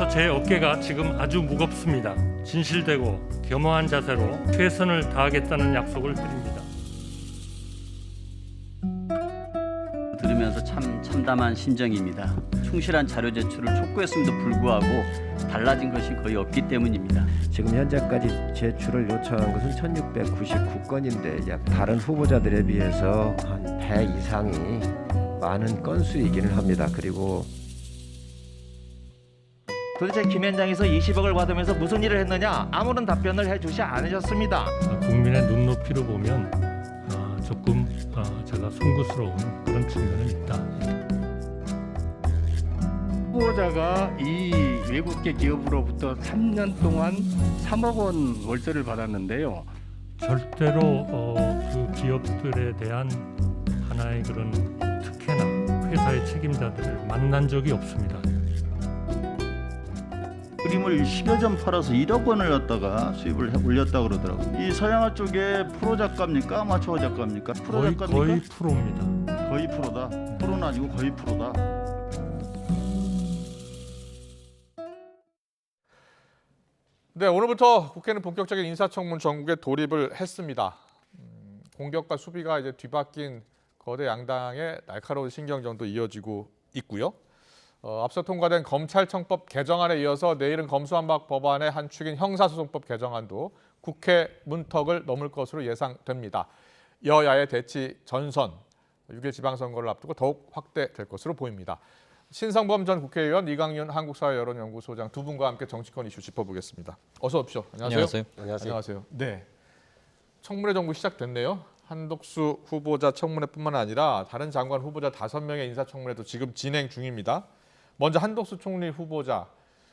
그래서 제 어깨가 지금 아주 무겁습니다. 진실되고 겸허한 자세로 최선을 다하겠다는 약속을 드립니다. 들으면서 참 참담한 심정입니다. 충실한 자료 제출을 촉구했음에도 불구하고 달라진 것이 거의 없기 때문입니다. 지금 현재까지 제출을 요청한 것은 1699건인데 약 다른 후보자들에 비해서 한 배 이상이 많은 건수이기는 합니다. 그리고 도대체 김현장에서 20억을 받으면서 무슨 일을 했느냐? 아무런 답변을 해주지 않으셨습니다. 국민의 눈높이로 보면 조금 제가 송구스러운 그런 측면은 있다. 후보자가 이 외국계 기업으로부터 3년 동안 3억 원 월세를 받았는데요. 절대로 그 기업들에 대한 하나의 그런 특혜나 회사의 책임자들을 만난 적이 없습니다. 그림을 10여 점 팔아서 1억 원을 갖다가 수입을 올렸다 그러더라고요. 이 서양화 쪽에 프로 작가입니까? 아마추어 작가입니까? 프로 작가입니까? 거의 프로입니다. 거의 프로다. 프로는 아니고 거의 프로다. 네, 오늘부터 국회는 본격적인 인사청문 전국에 돌입을 했습니다. 공격과 수비가 이제 뒤바뀐 거대 양당의 날카로운 신경전도 이어지고 있고요. 앞서 통과된 검찰청법 개정안에 이어서 내일은 검수완박 법안의 한 축인 형사소송법 개정안도 국회 문턱을 넘을 것으로 예상됩니다. 여야의 대치 전선, 6일 지방선거를 앞두고 더욱 확대될 것으로 보입니다. 신성범 전 국회의원, 이강윤 한국사회여론연구소장 두 분과 함께 정치권 이슈 짚어보겠습니다. 어서 오십시오. 안녕하세요. 안녕하세요. 네, 청문회 정부 시작됐네요. 한덕수 후보자 청문회뿐만 아니라 다른 장관 후보자 5명의 인사청문회도 지금 진행 중입니다. 먼저 한덕수 총리 후보자,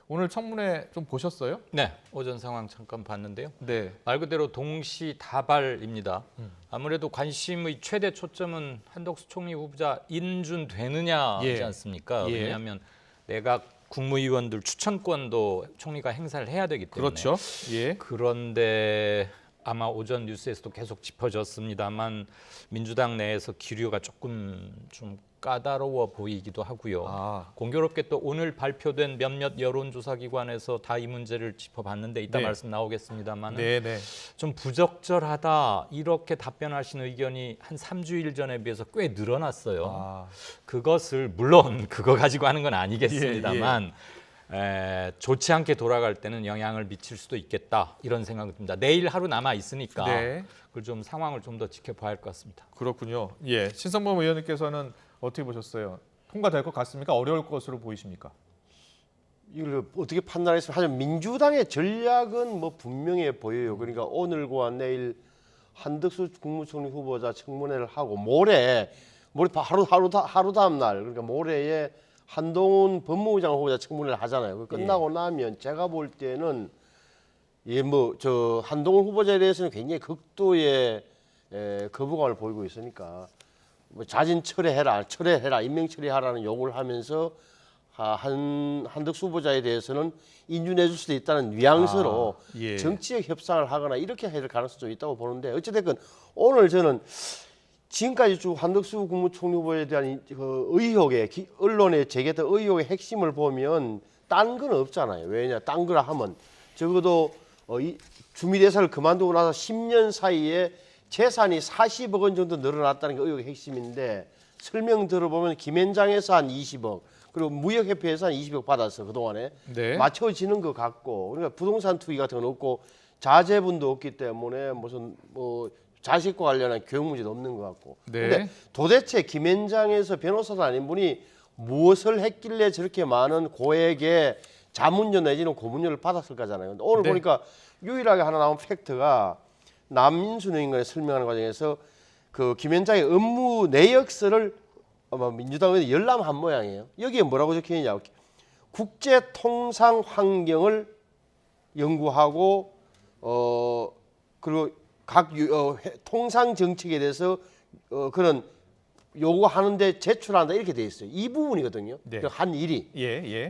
오늘 청문회 좀 보셨어요? 네, 오전 상황 잠깐 봤는데요. 네. 말 그대로 동시다발입니다. 아무래도 관심의 최대 초점은 한덕수 총리 후보자 인준되느냐지 않습니까? 예. 왜냐하면 내각 국무위원들 추천권도 총리가 행사를 해야 되기 때문에. 그렇죠. 예. 그런데 아마 오전 뉴스에서도 계속 짚어졌습니다만 민주당 내에서 기류가 조금 좀 까다로워 보이기도 하고요. 공교롭게 또 오늘 발표된 몇몇 여론조사기관에서 다 이 문제를 짚어봤는데 이따 말씀 나오겠습니다만 좀 부적절하다 이렇게 답변하신 의견이 한 3주일 전에 비해서 꽤 늘어났어요. 그것을 물론 그거 가지고 하는 건 아니겠습니다만 좋지 않게 돌아갈 때는 영향을 미칠 수도 있겠다 이런 생각이 듭니다. 내일 하루 남아 있으니까 그걸 좀 상황을 좀 더 지켜봐야 할 것 같습니다. 그렇군요. 예, 신성범 의원님께서는 어떻게 보셨어요? 통과될 것 같습니까? 어려울 것으로 보이십니까? 이걸 어떻게 판단했으면 하지만 민주당의 전략은 뭐 분명해 보여요. 그러니까 오늘과 내일 한덕수 국무총리 후보자 청문회를 하고 모레 하루 다음 날 그러니까 모레에 한동훈 법무부 장관 후보자 청문회를 하잖아요. 끝나고 나면 제가 볼 때는 한동훈 후보자에 대해서는 굉장히 극도의 거부감을 보이고 있으니까 뭐 자진 철회해라, 임명 철회하라는 요구를 하면서 한덕수 후보자에 대해서는 인준해 줄 수도 있다는 뉘앙스로 정치적 협상을 하거나 이렇게 해야 될 가능성이 좀 있다고 보는데 어찌됐건 오늘 저는 지금까지 쭉 한덕수 국무총리 후보에 대한 그 의혹의 언론에 제기했던 의혹의 핵심을 보면 딴 건 없잖아요. 왜냐, 딴 거라 하면 적어도 주미대사를 그만두고 나서 10년 사이에 재산이 40억 원 정도 늘어났다는 게 의혹의 핵심인데 설명 들어보면 김현장에서 한 20억 그리고 무역협회에서 한 20억 받았어 그동안에 맞춰지는 것 같고 그러니까 부동산 투기 같은 건 없고 자제분도 없기 때문에 무슨 자식과 관련한 교육 문제도 없는 것 같고 근데 도대체 김현장에서 변호사도 아닌 분이 무엇을 했길래 저렇게 많은 고액의 자문료 내지는 고문료를 받았을까잖아요. 근데 오늘 보니까 유일하게 하나 나온 팩트가 남인순 의원이 설명하는 과정에서 그 김현장의 업무 내역서를 아마 민주당 의원이 열람한 모양이에요. 여기에 뭐라고 적혀 있냐? 국제 통상 환경을 연구하고 그리고 각 통상 정책에 대해서 그런 요구하는데 제출한다 이렇게 돼 있어요. 이 부분이거든요. 한 일이.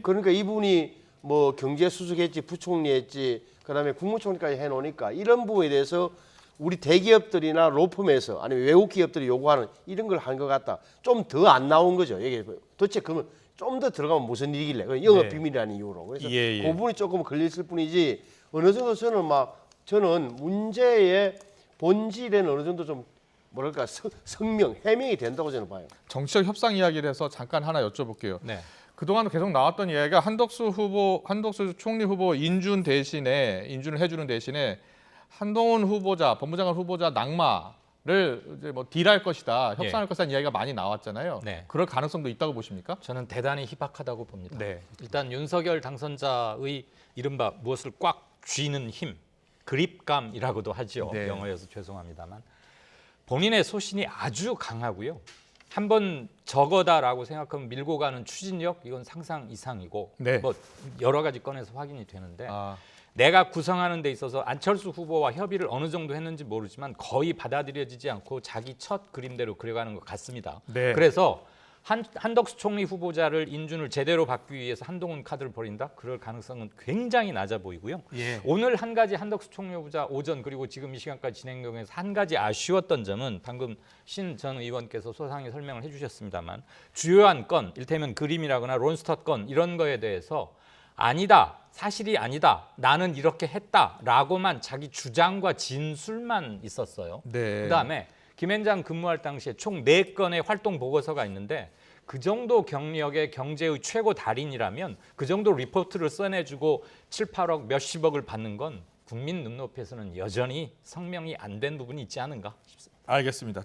그러니까 이 부분이 뭐 경제수석했지, 부총리했지, 그다음에 국무총리까지 해놓으니까 이런 부분에 대해서 우리 대기업들이나 로펌에서 아니면 외국 기업들이 요구하는 이런 걸 한 것 같다. 좀 더 안 나온 거죠. 이게 도대체 그러면 좀 더 들어가면 무슨 일이길래 그 영업 네. 비밀이라는 이유로 그래서 예, 예. 그 부분이 조금 걸렸을 뿐이지 어느 정도 저는 문제의 본질에는 어느 정도 좀 뭐랄까 해명이 된다고 저는 봐요. 정치적 협상 이야기를 해서 잠깐 하나 여쭤볼게요. 네. 그동안 계속 나왔던 이야기가 한덕수 총리 후보 인준을 해주는 대신에 한동훈 후보자, 법무장관 후보자 낙마를 이제 뭐 딜할 것이다, 협상할 것이라는 이야기가 많이 나왔잖아요. 네. 그럴 가능성도 있다고 보십니까? 저는 대단히 희박하다고 봅니다. 네. 일단 윤석열 당선자의 이른바 무엇을 꽉 쥐는 힘, 그립감이라고도 하죠. 네. 영어여서 죄송합니다만 본인의 소신이 아주 강하고요. 한번 저거다라고 생각하면 밀고 가는 추진력 이건 상상 이상이고 네. 뭐 여러 가지 건에서 확인이 되는데 아, 내가 구성하는 데 있어서 안철수 후보와 협의를 어느 정도 했는지 모르지만 거의 받아들여지지 않고 자기 첫 그림대로 그려가는 것 같습니다. 네. 그래서 한덕수 총리 후보자를 인준을 제대로 받기 위해서 한동훈 카드를 벌인다? 그럴 가능성은 굉장히 낮아 보이고요. 예. 오늘 한 가지 한덕수 총리 후보자 오전 그리고 지금 이 시간까지 진행 중에서 한 가지 아쉬웠던 점은 방금 신 전 의원께서 소상히 설명을 해주셨습니다만 주요한 건 일테면 그림이라거나 론스터 건 이런 거에 대해서 아니다, 사실이 아니다, 나는 이렇게 했다라고만 자기 주장과 진술만 있었어요. 네. 그다음에 김앤장 근무할 당시에 총 4건의 활동 보고서가 있는데 그 정도 경력의 경제의 최고 달인이라면 그 정도 리포트를 써내주고 7, 8억 몇십억을 받는 건 국민 눈높이에서는 여전히 성명이 안 된 부분이 있지 않은가 싶습니다. 알겠습니다.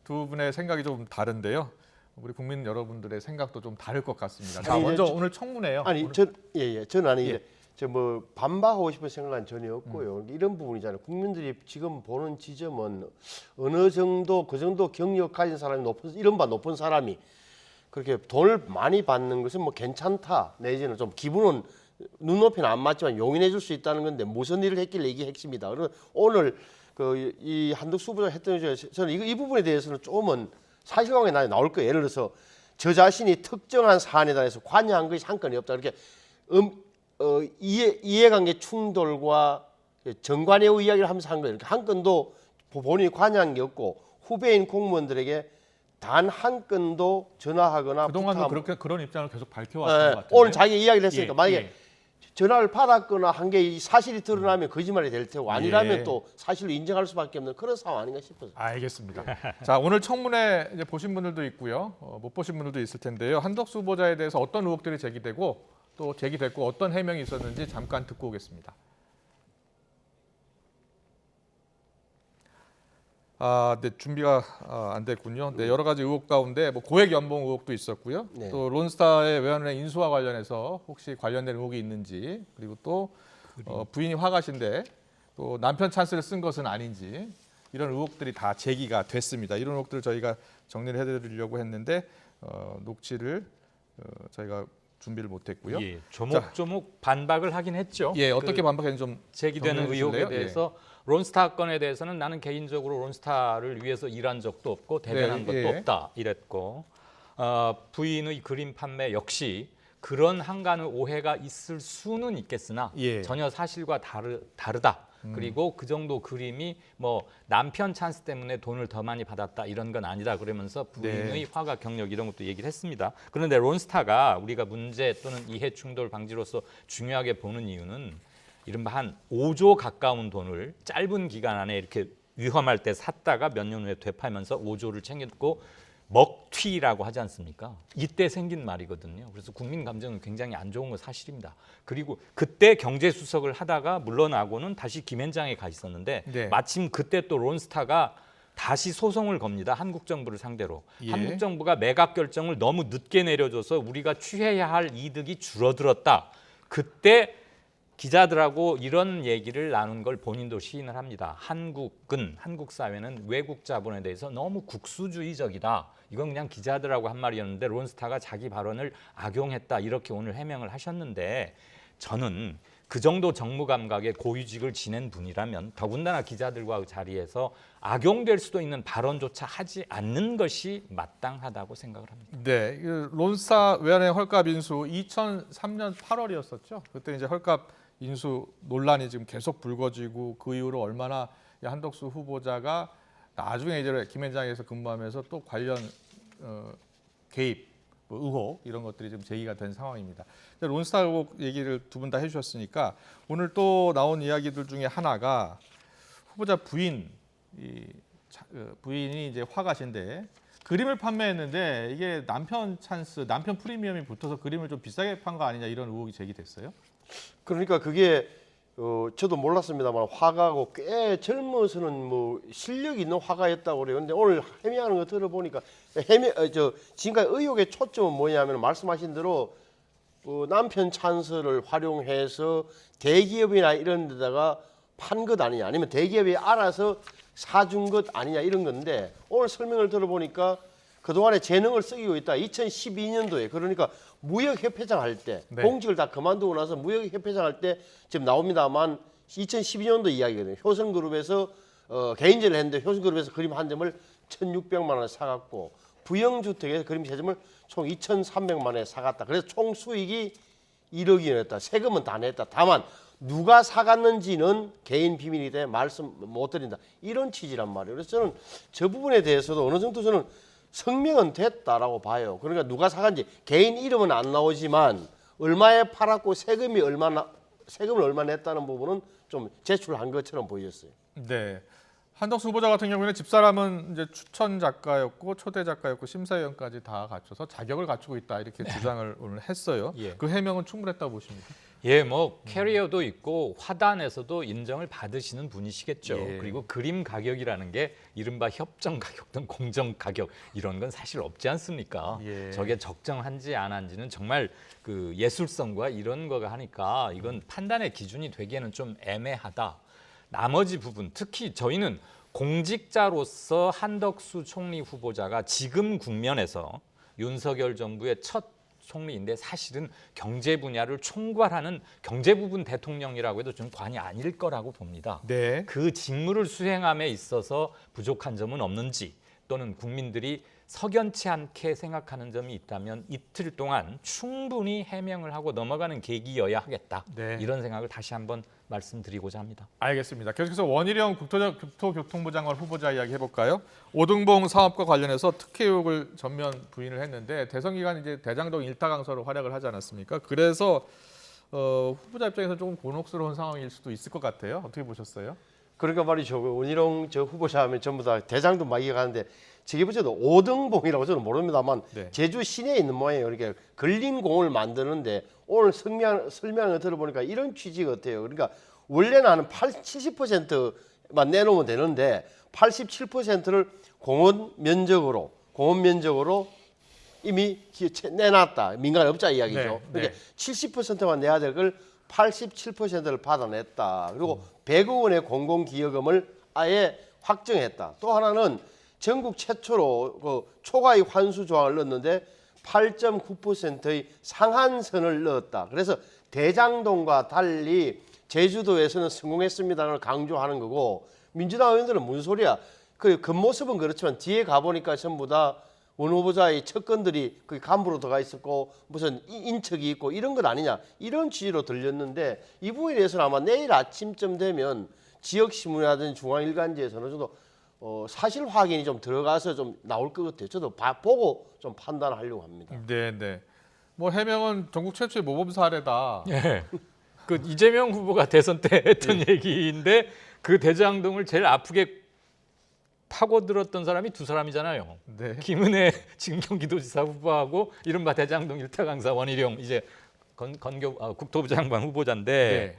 두 분의 생각이 좀 다른데요. 우리 국민 여러분들의 생각도 좀 다를 것 같습니다. 자, 아니, 먼저 이제 오늘 청문회요. 아니 저는 아니 저 뭐 반박하고 싶은 생각은 전혀 없고요. 이런 부분이잖아요. 국민들이 지금 보는 지점은 어느 정도 그 정도 경력 가진 사람이 이른바 높은 사람이 그렇게 돈을 많이 받는 것은 뭐 괜찮다 내지는 좀 기분은 눈높이는 안 맞지만 용인해줄 수 있다는 건데 무슨 일을 했길래 이게 핵심이다. 그래서 오늘 그 이 한덕수 후보자 했던 중에 저는 이 부분에 대해서는 조금은 사실관계 나올 거예요. 예를 들어서 저 자신이 특정한 사안에 대해서 관여한 것이 한 건이 없다. 이렇게 이해관계 충돌과 정관예우 이야기를 하면서 한 거예요. 이렇게 한 건도 본인이 관여한 게 없고 후배인 공무원들에게 단 한 건도 전화하거나 그동안도 부탁하면 그런 입장을 계속 밝혀왔던 것 같아요. 오늘 자기 이야기를 했으니까 예, 만약에 예. 전화를 받았거나 한 게 사실이 드러나면 거짓말이 될 테고 아니라면 예. 또 사실로 인정할 수밖에 없는 그런 상황 아닌가 싶어요. 알겠습니다. 자, 오늘 청문회 이제 보신 분들도 있고요. 못 보신 분들도 있을 텐데요. 한덕수 후보자에 대해서 어떤 의혹들이 제기되고 또 제기됐고 어떤 해명이 있었는지 잠깐 듣고 오겠습니다. 네, 준비가 안 됐군요. 네, 여러 가지 의혹 가운데 뭐 고액 연봉 의혹도 있었고요. 네. 또 론스타의 외환은행 인수와 관련해서 혹시 관련된 의혹이 있는지, 그리고 또 부인이 화가신데 또 남편 찬스를 쓴 것은 아닌지 이런 의혹들이 다 제기가 됐습니다. 이런 의혹들을 저희가 정리를 해드리려고 했는데 녹취를 저희가 준비를 못했고요. 예, 조목조목 반박을 하긴 했죠. 예, 어떻게 반박했는지 좀 제기되는 정리해 의혹에 주실래요? 대해서 론스타 건에 대해서는 나는 개인적으로 론스타를 위해서 일한 적도 없고 대변한 것도 없다 이랬고 부인의 그림 판매 역시 그런 한간의 오해가 있을 수는 있겠으나 예. 전혀 사실과 다르다. 그리고 그 정도 그림이 뭐 남편 찬스 때문에 돈을 더 많이 받았다 이런 건 아니다 그러면서 부인의 화가 경력 이런 것도 얘기를 했습니다. 그런데 론스타가 우리가 문제 또는 이해 충돌 방지로서 중요하게 보는 이유는 이른바 한 5조 가까운 돈을 짧은 기간 안에 이렇게 위험할 때 샀다가 몇 년 후에 되팔면서 5조를 챙겼고 먹튀라고 하지 않습니까? 이때 생긴 말이거든요. 그래서 국민 감정은 굉장히 안 좋은 건 사실입니다. 그리고 그때 경제수석을 하다가 물러나고는 다시 김앤장에 가 있었는데 네. 마침 그때 또 론스타가 다시 소송을 겁니다. 한국 정부를 상대로. 예. 한국 정부가 매각 결정을 너무 늦게 내려줘서 우리가 취해야 할 이득이 줄어들었다. 그때 기자들하고 이런 얘기를 나눈 걸 본인도 시인을 합니다. 한국 사회는 외국 자본에 대해서 너무 국수주의적이다. 이건 그냥 기자들하고 한 말이었는데 론스타가 자기 발언을 악용했다. 이렇게 오늘 해명을 하셨는데 저는 그 정도 정무 감각의 고위직을 지낸 분이라면 더군다나 기자들과 자리에서 악용될 수도 있는 발언조차 하지 않는 것이 마땅하다고 생각을 합니다. 네, 론스타 외환은행 헐값 인수 2003년 8월이었었죠. 그때 이제 헐값 인수 논란이 지금 계속 불거지고 그 이후로 얼마나 한덕수 후보자가 나중에 이제 김앤장에서 근무하면서 또 관련 개입 뭐 의혹 이런 것들이 좀 제기가 된 상황입니다. 론스타 의혹 얘기를 두 분 다 해주셨으니까 오늘 또 나온 이야기들 중에 하나가 후보자 부인이 이제 화가신데 그림을 판매했는데 이게 남편 찬스, 남편 프리미엄이 붙어서 그림을 좀 비싸게 판 거 아니냐 이런 의혹이 제기됐어요. 그러니까 그게 저도 몰랐습니다만 화가고 꽤 젊어서는 뭐 실력 있는 화가였다고 그래요. 근데 오늘 해명하는 거 들어보니까 지금까지 의혹의 초점은 뭐냐면 말씀하신 대로 남편 찬스를 활용해서 대기업이나 이런 데다가 판 것 아니냐, 아니면 대기업이 알아서 사준 것 아니냐 이런 건데 오늘 설명을 들어보니까 그동안에 재능을 쓰이고 있다. 2012년도에 그러니까 무역협회장 할 때 네. 공직을 다 그만두고 나서 무역협회장 할 때 지금 나옵니다만 2012년도 이야기거든요. 효성그룹에서 개인전을 했는데 효성그룹에서 그림 한 점을 1,600만 원에 사갔고 부영주택에서 그림 세 점을 총 2,300만 원에 사갔다. 그래서 총 수익이 1억 원이었다. 세금은 다 냈다. 다만 누가 사갔는지는 개인 비밀이 돼 말씀 못 드린다. 이런 취지란 말이에요. 그래서 저는 저 부분에 대해서도 어느 정도 저는 성명은 됐다라고 봐요. 그러니까 누가 사간지 개인 이름은 안 나오지만 얼마에 팔았고 세금을 얼마 냈다는 부분은 좀 제출한 것처럼 보였어요. 네. 한덕수 후보자 같은 경우에는 집사람은 이제 추천 작가였고 초대 작가였고 심사위원까지 다 갖춰서 자격을 갖추고 있다 이렇게 주장을 오늘 했어요. 예. 그 해명은 충분했다고 보십니까? 예, 뭐 캐리어도 있고 화단에서도 인정을 받으시는 분이시겠죠. 예. 그리고 그림 가격이라는 게 이른바 협정 가격든 공정 가격 이런 건 사실 없지 않습니까? 예. 저게 적정한지 안 한지는 정말 그 예술성과 이런 거가 하니까 이건 판단의 기준이 되기에는 좀 애매하다. 나머지 부분, 특히 저희는 공직자로서 한덕수 총리 후보자가 지금 국면에서 윤석열 정부의 첫 총리인데 사실은 경제 분야를 총괄하는 경제 부분 대통령이라고 해도 좀 과언이 아닐 거라고 봅니다. 네. 그 직무를 수행함에 있어서 부족한 점은 없는지 또는 국민들이 석연치 않게 생각하는 점이 있다면 이틀 동안 충분히 해명을 하고 넘어가는 계기여야 하겠다. 네. 이런 생각을 다시 한번 말씀드리고자 합니다. 알겠습니다. 계속해서 원희룡 국토교통부 장관 후보자 이야기 해볼까요? 오등봉 사업과 관련해서 특혜 의혹을 전면 부인을 했는데 대선 기간 이제 대장동 일타 강서로 활약을 하지 않았습니까? 그래서 후보자 입장에서 조금 곤혹스러운 상황일 수도 있을 것 같아요. 어떻게 보셨어요? 그러니까 말이죠. 원희룡 저 후보자 하면 전부 다 대장도 막 이어가는데 저게 보셔도 오등봉이라고 저는 모릅니다만 네. 제주 시내에 있는 모양이에요. 그러니까 근린공을 만드는데 오늘 설명을 들어보니까 이런 취지 같아요. 그러니까 원래는 한 70%만 내놓으면 되는데 87%를 공원 면적으로 이미 내놨다. 민간업자 이야기죠. 네, 그러니까 네. 70%만 내야 될 걸 87%를 받아냈다. 그리고 100억 원의 공공기여금을 아예 확정했다. 또 하나는 전국 최초로 그 초과이익 환수 조항을 넣었는데 8.9%의 상한선을 넣었다. 그래서 대장동과 달리 제주도에서는 성공했습니다를 강조하는 거고 민주당 의원들은 무슨 소리야. 그 겉모습은 그렇지만 뒤에 가보니까 전부 다 원 후보자의 측근들이 그 간부로 들어가 있었고 무슨 인척이 있고 이런 것 아니냐 이런 취지로 들렸는데 이 부분에 대해서는 아마 내일 아침쯤 되면 지역신문이라든지 중앙일간지에서는 저도 사실 확인이 좀 들어가서 좀 나올 것 같아요. 저도 보고 좀 판단하려고 합니다. 네, 네. 뭐 해명은 전국 최초의 모범 사례다. 예. 그 이재명 후보가 대선 때 했던 얘기인데 그 대장동을 제일 아프게 파고들었던 사람이 두 사람이잖아요. 네. 김은혜 지금 경기도지사 후보하고 이른바 대장동 일타 강사 원희룡 이제 국토부 장관 후보자인데 네.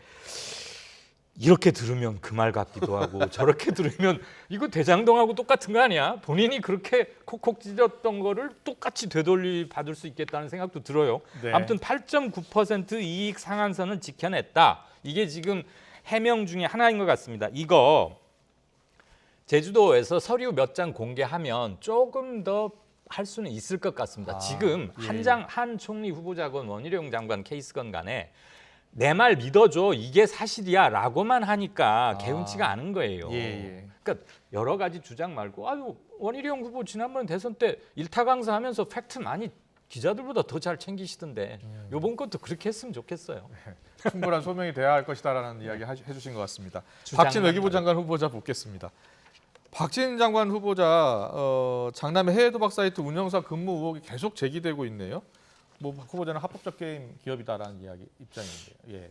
이렇게 들으면 그 말 같기도 하고 저렇게 들으면 이거 대장동하고 똑같은 거 아니야? 본인이 그렇게 콕콕 찢었던 거를 똑같이 되돌리 받을 수 있겠다는 생각도 들어요. 네. 아무튼 8.9% 이익 상한선은 지켜냈다. 이게 지금 해명 중에 하나인 것 같습니다. 이거 제주도에서 서류 몇 장 공개하면 조금 더 할 수는 있을 것 같습니다. 지금 한 총리 후보자건 원희룡 장관 케이스건 간에 내 말 믿어줘 이게 사실이야 라고만 하니까 개운치가 않은 거예요. 예. 그러니까 여러 가지 주장 말고 아유 원희룡 후보 지난번 대선 때 일타 강사하면서 팩트 많이 기자들보다 더 잘 챙기시던데 이번 것도 그렇게 했으면 좋겠어요. 충분한 소명이 돼야 할 것이다라는 이야기 해주신 것 같습니다. 주장만 박진 외교부 장관 후보자 묻겠습니다. 박진 장관 후보자 장남의 해외 도박 사이트 운영사 근무 의혹이 계속 제기되고 있네요. 뭐 박 후보자는 합법적 게임 기업이다라는 이야기 입장인데요. 예.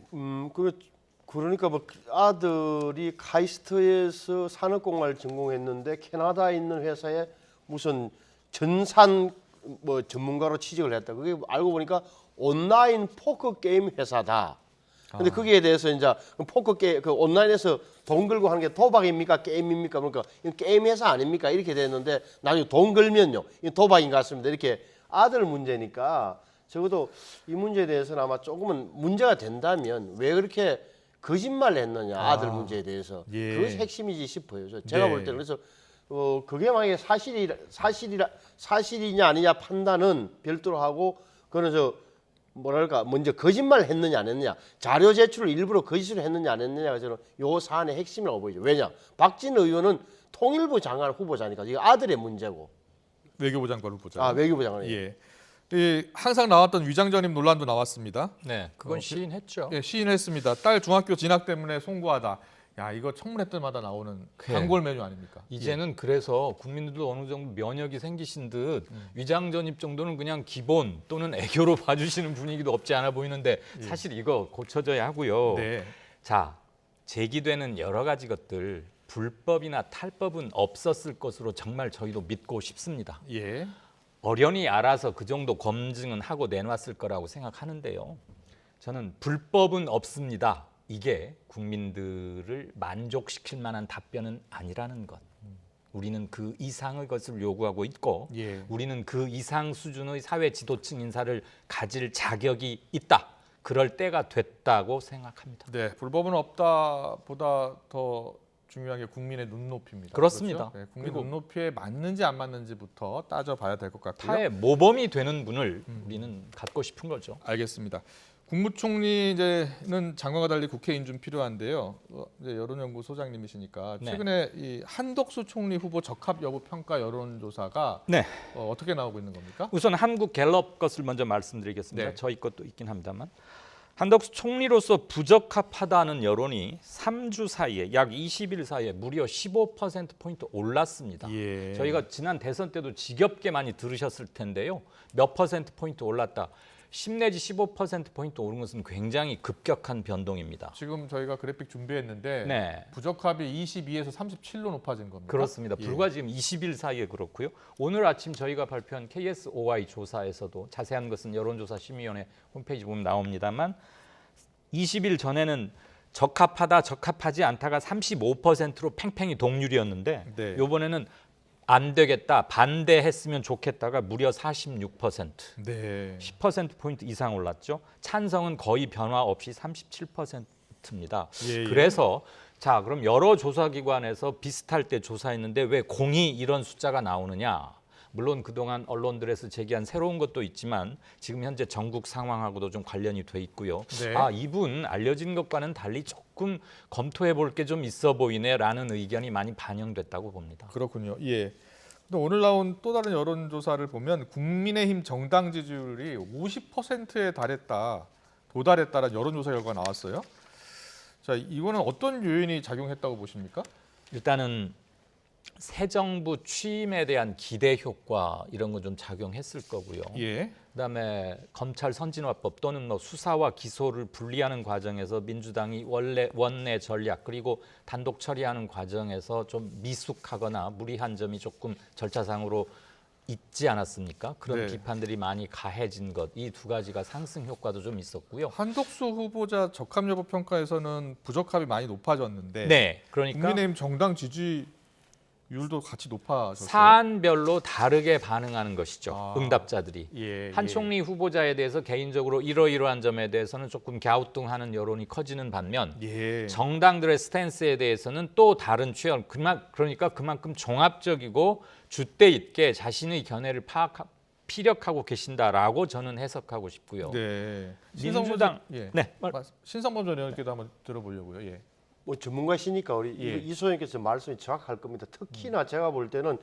그러니까 뭐 아들이 카이스트에서 산업공학을 전공했는데 캐나다에 있는 회사에 무슨 전산 뭐 전문가로 취직을 했다. 그게 알고 보니까 온라인 포커 게임 회사다. 근데 거기에 대해서 이제 포커 게임 그 온라인에서 돈 걸고 하는 게 도박입니까 게임입니까? 그러니까 이건 게임 회사 아닙니까? 이렇게 됐는데 나중에 돈 걸면요 이건 도박인 것 같습니다. 이렇게 아들 문제니까 적어도 이 문제에 대해서는 아마 조금은 문제가 된다면 왜 그렇게 거짓말을 했느냐 아들 문제에 대해서 예. 그것이 핵심이지 싶어요. 제가 네. 볼 때는 그래서 그게 만약에 사실이냐 아니냐 판단은 별도로 하고 그거는 저 뭐랄까 먼저 거짓말을 했느냐 안 했느냐 자료 제출을 일부러 거짓으로 했느냐 안 했느냐가 저는 요 사안의 핵심이라고 보이죠. 왜냐 박진 의원은 통일부 장관 후보자니까 이거 아들의 문제고. 외교부 장관 후보자. 외교부 장관이. 예. 항상 나왔던 위장 전입 논란도 나왔습니다. 네, 그건 시인했죠. 예, 시인했습니다. 딸 중학교 진학 때문에 송구하다. 야, 이거 청문회 때마다 나오는 단골 메뉴 아닙니까? 이제는 그래서 국민들도 어느 정도 면역이 생기신 듯 위장 전입 정도는 그냥 기본 또는 애교로 봐주시는 분위기도 없지 않아 보이는데 사실 이거 고쳐져야 하고요. 네. 자, 제기되는 여러 가지 것들 불법이나 탈법은 없었을 것으로 정말 저희도 믿고 싶습니다. 예. 어련히 알아서 그 정도 검증은 하고 내놨을 거라고 생각하는데요. 저는 불법은 없습니다. 이게 국민들을 만족시킬 만한 답변은 아니라는 것. 우리는 그 이상의 것을 요구하고 있고 예. 우리는 그 이상 수준의 사회 지도층 인사를 가질 자격이 있다. 그럴 때가 됐다고 생각합니다. 네, 불법은 없다보다 더 중요한 게 국민의 눈높이입니다. 그렇습니다. 그렇죠? 네, 국민 그리고 눈높이에 맞는지 안 맞는지부터 따져봐야 될 것 같고요. 타의 모범이 되는 분을 우리는 갖고 싶은 거죠. 알겠습니다. 국무총리는 장관과 달리 국회인 좀 필요한데요. 이제 여론연구 소장님이시니까 네. 최근에 이 한덕수 총리 후보 적합 여부 평가 여론조사가 네. 어떻게 나오고 있는 겁니까? 우선 한국 갤럽 것을 먼저 말씀드리겠습니다. 네. 저희 것도 있긴 합니다만 한덕수 총리로서 부적합하다는 여론이 3주 사이에 약 20일 사이에 무려 15%포인트 올랐습니다. 예. 저희가 지난 대선 때도 지겹게 많이 들으셨을 텐데요. 몇 %포인트 올랐다. 10 내지 15%포인트 오른 것은 굉장히 급격한 변동입니다. 지금 저희가 그래픽 준비했는데 네. 부적합이 22에서 37로 높아진 겁니다. 그렇습니다. 예. 불과 지금 20일 사이에 그렇고요. 오늘 아침 저희가 발표한 KSOI 조사에서도 자세한 것은 여론조사 심의위원회 홈페이지 보면 나옵니다만 20일 전에는 적합하다, 적합하지 않다가 35%로 팽팽히 동률이었는데 네. 이번에는 안 되겠다, 반대했으면 좋겠다가 무려 46%. 네. 10%포인트 이상 올랐죠. 찬성은 거의 변화 없이 37%입니다. 예, 예. 그래서 자, 그럼 여러 조사기관에서 비슷할 때 조사했는데 왜 공이 이런 숫자가 나오느냐? 물론 그동안 언론들에서 제기한 새로운 것도 있지만 지금 현재 전국 상황하고도 좀 관련이 돼 있고요. 네. 아, 이분 알려진 것과는 달리 조금 검토해 볼 게 좀 있어 보이네라는 의견이 많이 반영됐다고 봅니다. 그렇군요. 예. 근데 오늘 나온 또 다른 여론조사를 보면 국민의힘 정당 지지율이 50%에 도달했다라는 여론조사 결과가 나왔어요. 자, 이거는 어떤 요인이 작용했다고 보십니까? 일단은 새 정부 취임에 대한 기대 효과 이런 건 좀 작용했을 거고요. 예. 그다음에 검찰 선진화법 또는 뭐 수사와 기소를 분리하는 과정에서 민주당이 원내 전략 그리고 단독 처리하는 과정에서 좀 미숙하거나 무리한 점이 조금 절차상으로 있지 않았습니까? 그런 네. 비판들이 많이 가해진 것, 이 두 가지가 상승 효과도 좀 있었고요. 한덕수 후보자 적합 여부 평가에서는 부적합이 많이 높아졌는데 네, 그러니까 국민의힘 정당 지지율도 같이 높아졌어요. 사안별로 다르게 반응하는 것이죠. 응답자들이. 예, 한 총리 후보자에 대해서 개인적으로 이러이러한 점에 대해서는 조금 갸우뚱하는 여론이 커지는 반면 예. 정당들의 스탠스에 대해서는 또 다른 취향, 그러니까 그만큼 종합적이고 줏대 있게 자신의 견해를 피력하고 계신다라고 저는 해석하고 싶고요. 네. 민주당, 예. 네, 신성범 전 의원께도 한번 들어보려고요. 예. 뭐 전문가시니까 우리 예. 이 소장님께서 말씀이 정확할 겁니다. 특히나 제가 볼 때는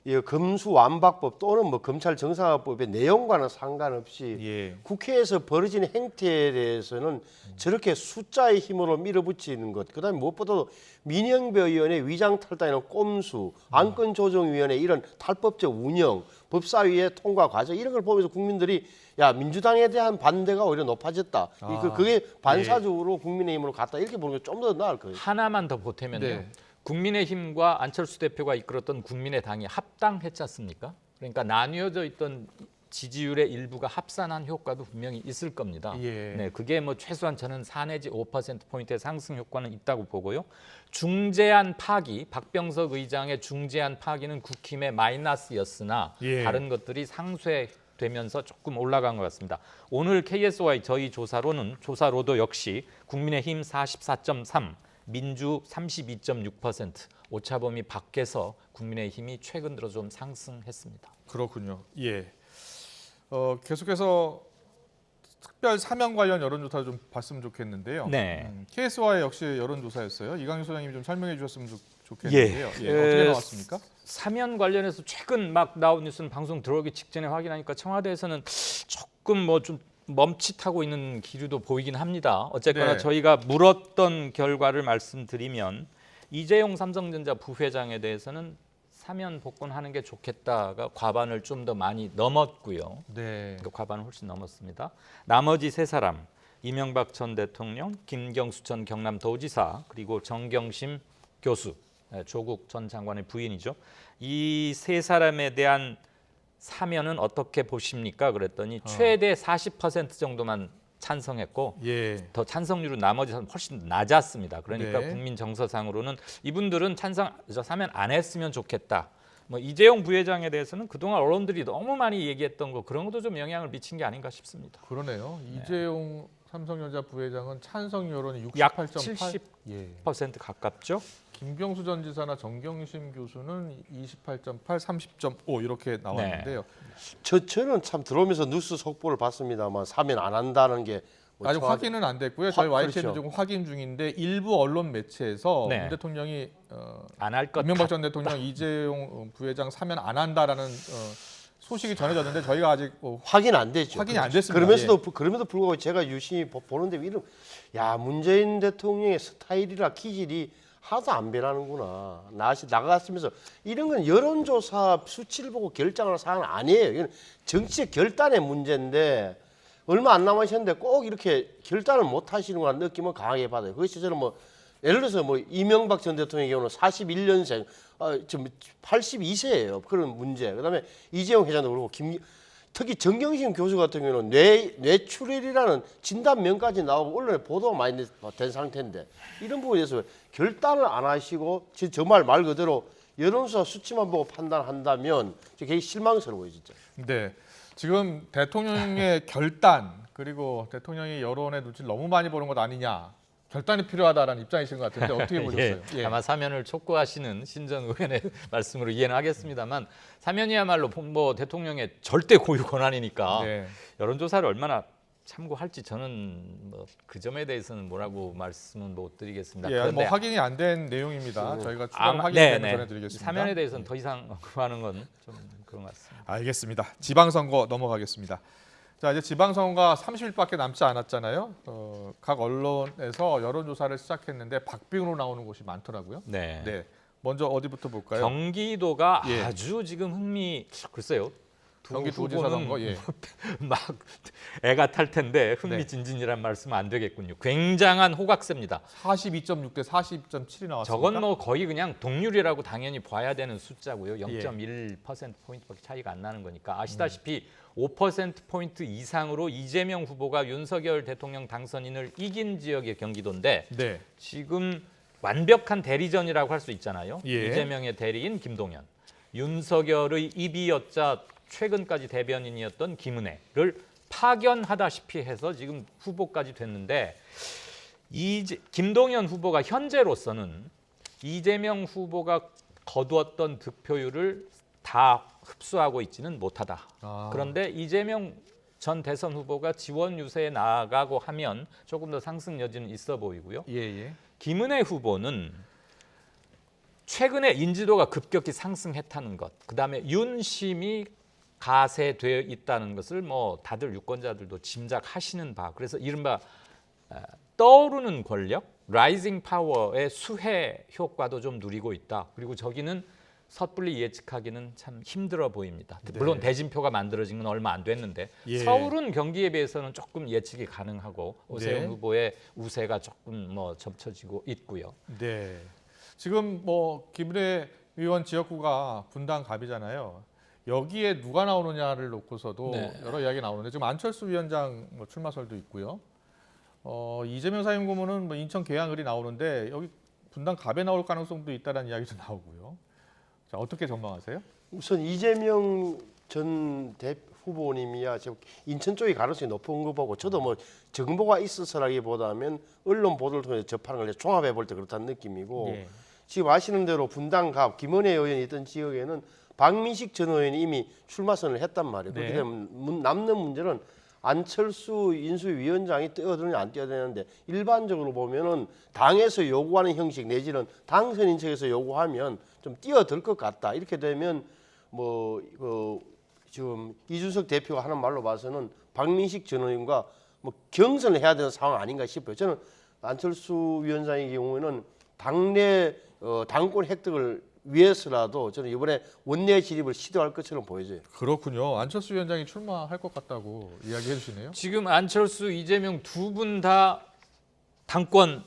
이 검수완박법 또는 뭐 검찰 정상화법의 내용과는 상관없이 예. 국회에서 벌어지는 행태에 대해서는 저렇게 숫자의 힘으로 밀어붙이는 것, 그다음에 무엇보다도 민영배 의원의 위장 탈당이나 꼼수, 안건조정위원회 이런 탈법적 운영, 법사위의 통과 과정 이런 걸 보면서 국민들이 야 민주당에 대한 반대가 오히려 높아졌다. 그게 반사적으로 국민의힘으로 갔다 이렇게 보는 게 좀 더 나을 거예요. 하나만 더 보태면요. 네. 국민의힘과 안철수 대표가 이끌었던 국민의당이 합당했지 않습니까? 그러니까 나뉘어져 있던 지지율의 일부가 합산한 효과도 분명히 있을 겁니다. 예. 네, 그게 뭐 최소한 저는 4 내지 5%포인트의 상승 효과는 있다고 보고요. 중재안 파기, 박병석 의장의 중재안 파기는 국힘의 마이너스였으나 예. 다른 것들이 상쇄되면서 조금 올라간 것 같습니다. 오늘 KSY 저희 조사로도 역시 국민의힘 44.3, 민주 32.6%, 오차범위 밖에서 국민의힘이 최근 들어 좀 상승했습니다. 그렇군요. 예. 계속해서 특별 사면 관련 여론조사 좀 봤으면 좋겠는데요. 네. KSY 역시 여론조사였어요. 이강유 소장님이 좀 설명해 주셨으면 좋겠는데요. 예. 어떻게 나왔습니까? 사면 관련해서 최근 막 나온 뉴스는 방송 들어오기 직전에 확인하니까 청와대에서는 조금 뭐 좀 멈칫하고 있는 기류도 보이긴 합니다. 어쨌거나 네. 저희가 물었던 결과를 말씀드리면 이재용 삼성전자 부회장에 대해서는 사면 복권하는 게 좋겠다가 과반을 좀 더 많이 넘었고요. 네. 그 과반을 훨씬 넘었습니다. 나머지 세 사람 이명박 전 대통령, 김경수 전 경남도지사 그리고 정경심 교수, 조국 전 장관의 부인이죠. 이 세 사람에 대한 사면은 어떻게 보십니까? 그랬더니 최대 40% 정도만 찬성했고 예. 더 찬성률은 나머지 사람 훨씬 낮았습니다. 그러니까 네. 국민 정서상으로는 이분들은 사면 안 했으면 좋겠다. 뭐 이재용 부회장에 대해서는 그동안 언론들이 너무 많이 얘기했던 거 그런 것도 좀 영향을 미친 게 아닌가 싶습니다. 그러네요. 이재용 삼성전자 부회장은 찬성 여론이 약 68.8%. 70% 가깝죠. 김경수 전 지사나 정경심 교수는 28.8, 30.5 이렇게 나왔는데요. 저는 참 들어오면서 뉴스 속보를 봤습니다만 사면 안 한다는 게 뭐 아직 확인은 안 됐고요. 저희 YTN도 그렇죠. 지금 확인 중인데 일부 언론 매체에서 네. 문 대통령이 안 할 것 이명박 전 대통령 이재용 부회장 사면 안 한다라는 소식이 전해졌는데 저희가 아직 확인 안 됐죠. 확인이 안 됐습니다. 그럼에도 불구하고 제가 유심히 보는데 이런 야 문재인 대통령의 스타일이라 기질이 하나도 안 변하는구나. 나갔으면서 이런 건 여론조사 수치를 보고 결정하는 사안은 아니에요. 이건 정치적 결단의 문제인데 얼마 안 남으셨는데 꼭 이렇게 결단을 못 하시는구나 느낌을 강하게 받아요. 그것이 저는 뭐 예를 들어서 뭐 이명박 전 대통령의 경우는 41년생, 지금 82세예요. 그런 문제. 그다음에 이재용 회장도 그렇고 특히 정경심 교수 같은 경우는 뇌출혈이라는 진단명까지 나오고 언론에 보도가 많이 된 상태인데 이런 부분에 대해서 결단을 안 하시고 정말 말 그대로 여론조사 수치만 보고 판단한다면 굉장히 실망스러워요, 진짜. 네. 지금 대통령의 결단 그리고 대통령이 여론의 눈치를 너무 많이 보는 것 아니냐. 결단이 필요하다라는 입장이신 것 같은데 어떻게 보셨어요? 예, 아마 사면을 촉구하시는 신전 의원의 말씀으로 이해는 하겠습니다만 사면이야말로 뭐 대통령의 절대 고유 권한이니까 네. 여론조사를 얼마나 참고할지 저는 뭐 그 점에 대해서는 뭐라고 말씀은 못 드리겠습니다. 예, 뭐 확인이 안 된 내용입니다. 저희가 추가로 확인되면 전해드리겠습니다. 사면에 대해서는 더 이상 하는 건 좀 그런 것 같습니다. 알겠습니다. 지방선거 넘어가겠습니다. 자, 이제 지방선거가 30일밖에 남지 않았잖아요. 각 언론에서 여론조사를 시작했는데 박빙으로 나오는 곳이 많더라고요. 네. 네. 먼저 어디부터 볼까요? 경기도가 예. 아주 지금 글쎄요. 경기도지사 선거 예. 막 애가 탈 텐데 흥미진진이란 말씀은 안 되겠군요. 굉장한 호각세입니다. 42.6 대 40.7이 나왔습니다. 저건 뭐 거의 그냥 동률이라고 당연히 봐야 되는 숫자고요. 0.1%포인트밖에 차이가 안 나는 거니까 아시다시피 5%포인트 이상으로 이재명 후보가 윤석열 대통령 당선인을 이긴 지역의 경기도인데 네. 지금 완벽한 대리전이라고 할 수 있잖아요. 예. 이재명의 대리인 김동연, 윤석열의 입이었자 최근까지 대변인이었던 김은혜를 파견하다시피 해서 지금 후보까지 됐는데 김동연 후보가 현재로서는 이재명 후보가 거두었던 득표율을 다 흡수하고 있지는 못하다. 그런데 이재명 전 대선 후보가 지원 유세에 나아가고 하면 조금 더 상승 여지는 있어 보이고요. 예. 김은혜 후보는 최근에 인지도가 급격히 상승했다는 것, 그다음에 윤심이 가세되어 있다는 것을 뭐 다들 유권자들도 짐작하시는 바. 그래서 이른바 떠오르는 권력, 라이징 파워의 수혜 효과도 좀 누리고 있다. 그리고 저기는 섣불리 예측하기는 참 힘들어 보입니다. 물론 대진표가 만들어진 건 얼마 안 됐는데 서울은 경기에 비해서는 조금 예측이 가능하고 오세훈 후보의 우세가 조금 뭐 점쳐지고 있고요. 네. 지금 뭐 김은혜 의원 지역구가 분당 갑이잖아요. 여기에 누가 나오느냐를 놓고서도 여러 이야기 나오는데 지금 안철수 위원장 뭐 출마설도 있고요. 이재명 사임고문은 뭐 인천 계양을이 나오는데 여기 분당 갑에 나올 가능성도 있다는 이야기도 나오고요. 자, 어떻게 전망하세요? 우선 이재명 전 후보님이야 지금 인천 쪽이 가능성이 높은 거 보고 저도 뭐 정보가 있어서라기보다는 언론 보도를 통해서 접하는 걸 종합해 볼 때 그렇다는 느낌이고 지금 아시는 대로 분당 갑 김은혜 의원이 있던 지역에는 박민식 전 의원이 이미 출마 선언을 했단 말이에요. 그렇기 때문에 남는 문제는 안철수 인수위원장이 뛰어드느냐 안 뛰어드느냐인데 일반적으로 보면은 당에서 요구하는 형식 내지는 당선인 측에서 요구하면 좀 뛰어들 것 같다. 이렇게 되면 뭐 지금 이준석 대표가 하는 말로 봐서는 박민식 전 의원과 뭐 경선을 해야 되는 상황 아닌가 싶어요. 저는 안철수 위원장의 경우에는 당내 당권 획득을 위해서라도 저는 이번에 원내 진입을 시도할 것처럼 보여져요. 그렇군요. 안철수 위원장이 출마할 것 같다고 이야기해 주시네요. 지금 안철수, 이재명 두 분 다 당권을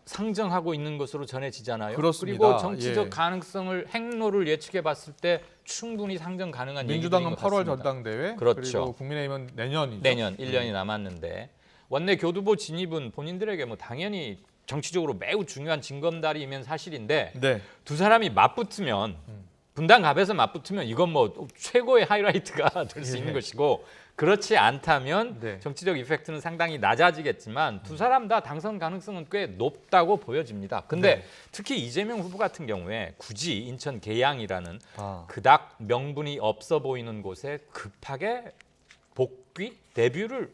상정하고 있는 것으로 전해지잖아요. 그렇습니다. 그리고 정치적 예. 가능성을 행로를 예측해 봤을 때 충분히 상정 가능한 민주당은 얘기인 것 8월 같습니다. 전당대회, 그렇죠. 그리고 국민의힘은 내년이죠. 내년 1년이 남았는데 원내 교두보 진입은 본인들에게 뭐 당연히 정치적으로 매우 중요한 징검다리이면 사실인데 네. 두 사람이 맞붙으면 분당 갑에서 맞붙으면 이건 뭐 최고의 하이라이트가 될 수 있는 것이고 그렇지 않다면 정치적 이펙트는 상당히 낮아지겠지만 두 사람 다 당선 가능성은 꽤 높다고 보여집니다. 근데 특히 이재명 후보 같은 경우에 굳이 인천 계양이라는 그닥 명분이 없어 보이는 곳에 급하게 복귀 데뷔를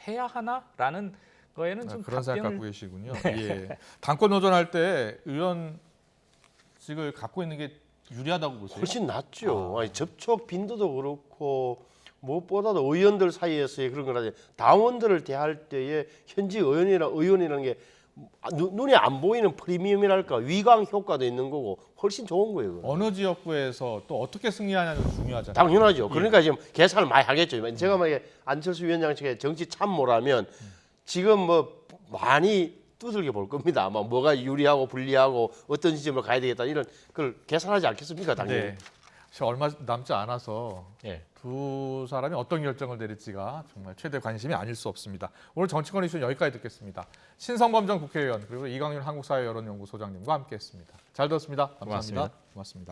해야 하나라는 거에는 좀 그런 생각 답변을 갖고 계시군요. 예. 당권 도전할 때 의원직을 갖고 있는 게 유리하다고 보세요? 훨씬 낫죠. 아니, 접촉 빈도도 그렇고 무엇보다도 의원들 사이에서의 그런 거라든지 당원들을 대할 때에 현지 의원이라는 게 눈에 안 보이는 프리미엄이랄까 위강 효과도 있는 거고 훨씬 좋은 거예요. 그건. 어느 지역구에서 또 어떻게 승리하냐는 중요하잖아요. 당연하죠. 그러니까 지금 계산을 많이 하겠죠. 제가 만약에 안철수 위원장 측에 정치 참모라면 지금 뭐 많이 두들겨 볼 겁니다. 아마 뭐가 유리하고 불리하고 어떤 지점으로 가야 되겠다 이런 걸 계산하지 않겠습니까? 당연히. 네. 얼마 남지 않아서 예. 두 사람이 어떤 결정을 내릴지가 정말 최대 관심이 아닐 수 없습니다. 오늘 정치권 이슈는 여기까지 듣겠습니다. 신성범 전 국회의원 그리고 이강윤 한국사회여론연구소장님과 함께했습니다. 잘 들었습니다. 감사합니다. 고맙습니다. 고맙습니다.